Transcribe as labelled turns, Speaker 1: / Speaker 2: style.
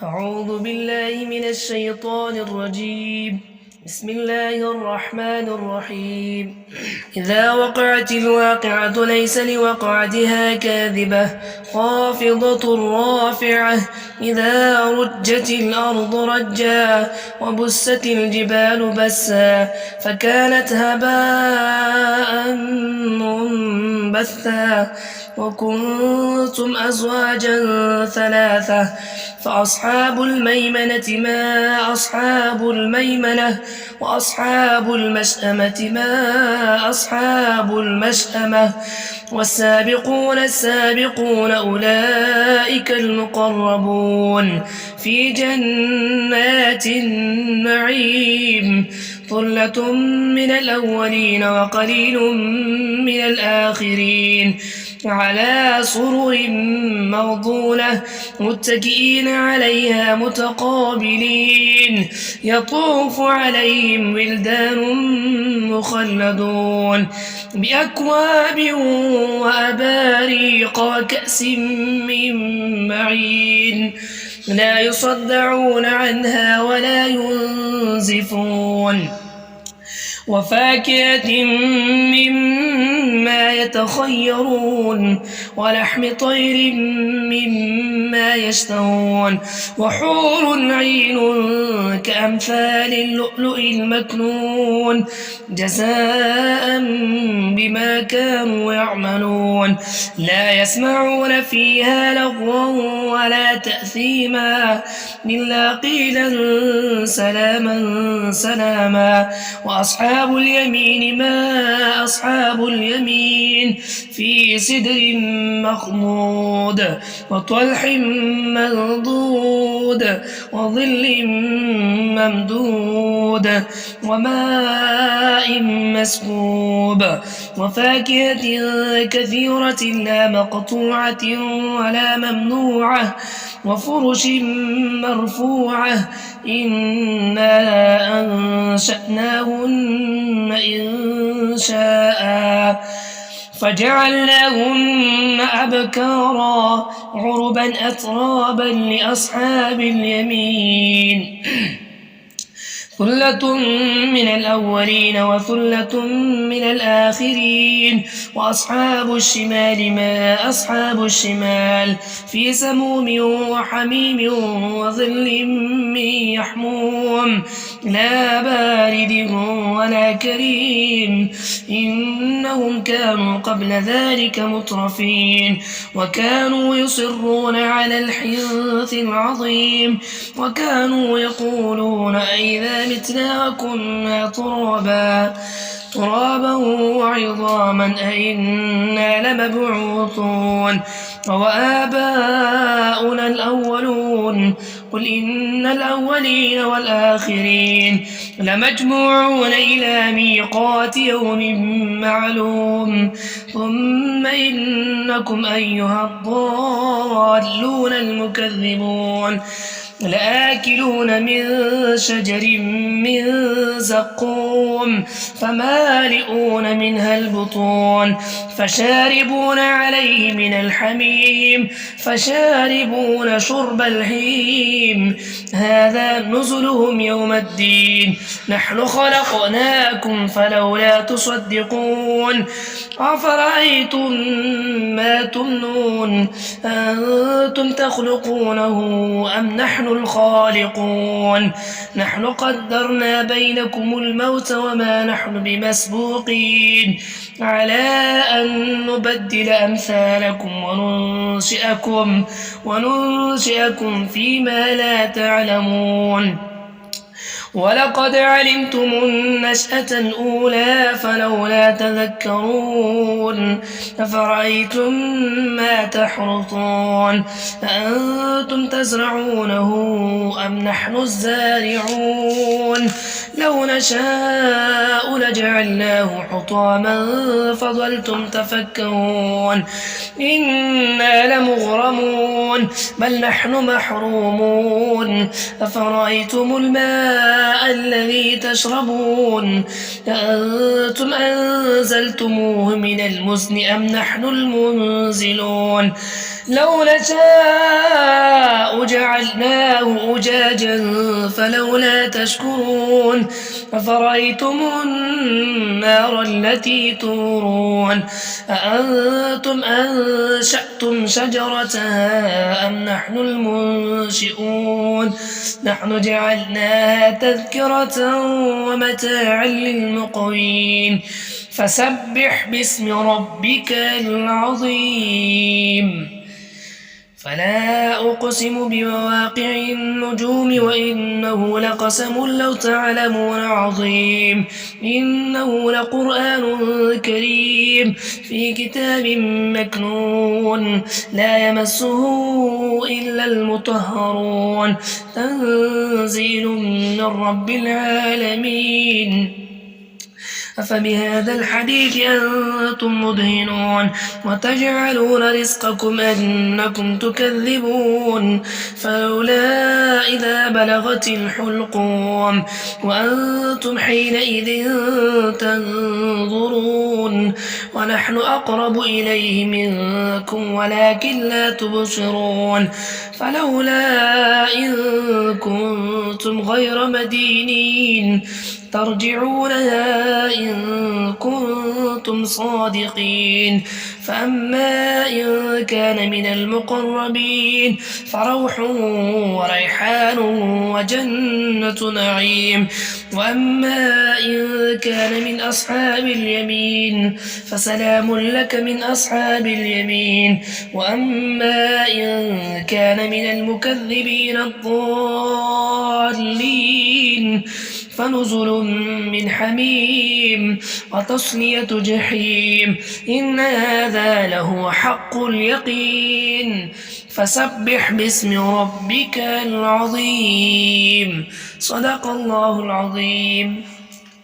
Speaker 1: أعوذ بالله من الشيطان الرجيم. بسم الله الرحمن الرحيم. إذا وقعت الواقعة ليس لوقعتها كاذبة خافضة رافعة إذا رجت الأرض رجا وبست الجبال بسا فكانت هباء منبثا وكنتم أزواجا ثلاثة فأصحاب الميمنة ما أصحاب الميمنة وأصحاب المشأمة ما أصحاب المشأمة والسابقون السابقون أولئك المقربون في جنات النعيم ثلة من الأولين وقليل من الآخرين على سرر موضونة متكئين عليها متقابلين يطوف عليهم ولدان مخلدون بأكواب وأباريق وكأس من معين لا يصدعون عنها ولا ينزفون وفاكهة مما يتخيرون ولحم طير مما يشتهون وحور عين كأمثال اللؤلؤ المكنون جزاء بما كانوا يعملون لا يسمعون فيها لغوا ولا تأثيما إلا قيلا سلاما سلاما وأصحاب اليمين ما أصحاب اليمين في سدر مخضود وطلح منضود وظل ممدود وماء مسكوب وفاكهة كثيرة لا مقطوعة ولا ممنوعة وفرش مرفوعة إنا أنشأناهن إنشاء فجعلناهن أبكارا عربا أترابا لأصحاب اليمين ثلة من الأولين وثلة من الآخرين وأصحاب الشمال ما أصحاب الشمال في سموم وحميم وظل من يحموم لا بارد ولا كريم إنهم كانوا قبل ذلك مترفين وكانوا يصرون على الحنث العظيم وكانوا يقولون أئذا متنا وكنا ترابا وعظاما أئنا لمبعوثون وآباؤنا الأولون قل إن الأولين والآخرين لمجموعون إلى ميقات يوم معلوم ثم إنكم أيها الضالون المكذبون لآكلون من شجر من زقوم فمالئون منها البطون فشاربون عليه من الحميم فشاربون شرب الهيم هذا نزلهم يوم الدين نحن خلقناكم فلولا تصدقون أفرأيتم ما تمنون أنتم تخلقونه أم نحن الخالقون نحن قدرنا بينكم الموت وما نحن بمسبوقين على أن نبدل أمثالكم وننشئكم فيما لا تعلمون ولقد علمتم النشأة الأولى فلولا تذكرون أفرأيتم ما تحرثون أأنتم تزرعونه أم نحن الزارعون لو نشاء لجعلناه حطاما فظلتم تفكرون إنا لمغرمون بل نحن محرومون أفرأيتم الماء الذي تشربون أأنتم أنزلتموه من المزن أم نحن المنزلون لو نشاء جعلناه أزواجا فلولا تشكرون أفرأيتم النار التي تورون أأنتم أنشأتم شجرتها أم نحن المنشئون نحن جعلناها تذكرة ومتاعا للمقوين فسبح باسم ربك العظيم فلا أقسم بمواقع النجوم وإنه لقسم لو تعلمون عظيم إنه لقرآن كريم في كتاب مكنون لا يمسه إلا المطهرون تنزيل من رب العالمين أفبهذا الحديث أنتم مدهنون وتجعلون رزقكم أنكم تكذبون فلولا إذا بلغت الحلقوم وأنتم حينئذ تنظرون ونحن أقرب إليه منكم ولكن لا تبصرون فلولا إن كنتم غير مدينين ترجعونها إن كنتم صادقين فأما إن كان من المقربين فروح وريحان وجنة نعيم وأما إن كان من أصحاب اليمين فسلام لك من أصحاب اليمين وأما إن كان من المكذبين الضالين فنزل من حميم وتصلية جحيم إن هذا لهو حق اليقين فسبح باسم ربك العظيم صدق الله العظيم.